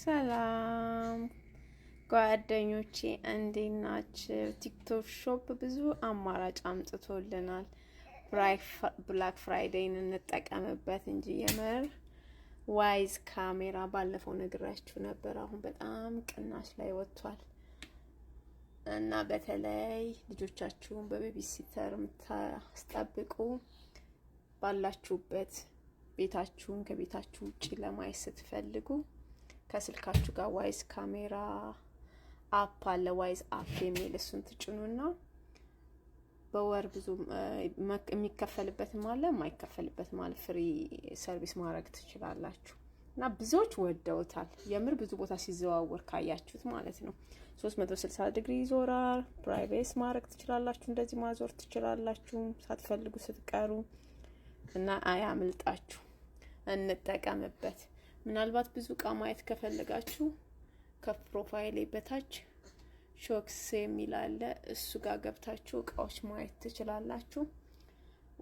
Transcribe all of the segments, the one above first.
ሰላም ጓደኞቼ እንዴት ናችሁ? ቲክቶክ ሾፕ ብዙ አማራጭ አምጥቶልናል። ብላክ ፍራይዴይን እንጠቀምበት እንጂ የምር ዋይዝ ካሜራ ባለፈው ነግራችሁ ነበር። አሁን በጣም ቅናሽ ላይ ወጥቷል እና በተለይ ልጆቻችሁን በቤቢ ሲተር የምታስጠብቁ ባላችሁበት ቤታችሁን ከቤታችሁ ውጪ ለማየት ስትፈልጉ ከስልካችሁ ጋር ዋይዝ ካሜራ አፕ አለ። ዋይዝ አፕ የሚል እሱን ትጭኑና በወር ብዙ የሚከፈልበትም አለ የማይከፈልበትም አለ። ፍሪ ሰርቪስ ማድረግ ትችላላችሁ እና ብዙዎች ወደውታል። የምር ብዙ ቦታ ሲዘዋወር ካያችሁት ማለት ነው። 360 ዲግሪ ይዞራል። ፕራይቬሲ ማድረግ ትችላላችሁ። እንደዚህ ማዞር ትችላላችሁ ሳትፈልጉ ስትቀሩ እና አያምልጣችሁ። እንጠቀምበት። ምናልባት ብዙ እቃ ማየት ከፈለጋችሁ ከፕሮፋይሌ በታች ሾክስ የሚል አለ። እሱ ጋር ገብታችሁ እቃዎች ማየት ትችላላችሁ።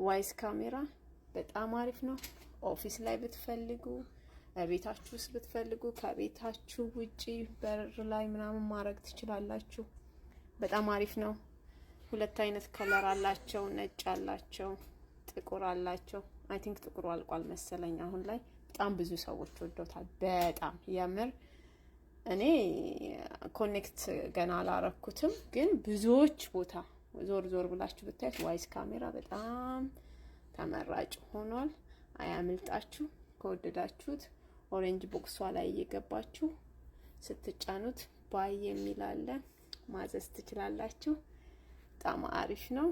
ዋይዝ ካሜራ በጣም አሪፍ ነው። ኦፊስ ላይ ብትፈልጉ፣ ቤታችሁ ውስጥ ብትፈልጉ፣ ከቤታችሁ ውጪ በር ላይ ምናምን ማድረግ ትችላላችሁ። በጣም አሪፍ ነው። ሁለት አይነት ከለር አላቸው። ነጭ አላቸው፣ ጥቁር አላቸው። አይ ቲንክ ጥቁሩ አልቋል መሰለኝ አሁን ላይ። በጣም ብዙ ሰዎች ወደውታል። በጣም የምር እኔ ኮኔክት ገና አላረኩትም፣ ግን ብዙዎች ቦታ ዞር ዞር ብላችሁ ብታዩት ዋይዝ ካሜራ በጣም ተመራጭ ሆኗል። አያምልጣችሁ። ከወደዳችሁት ኦሬንጅ ቦክሷ ላይ እየገባችሁ ስትጫኑት ባይ የሚል አለ፣ ማዘዝ ትችላላችሁ። በጣም አሪፍ ነው።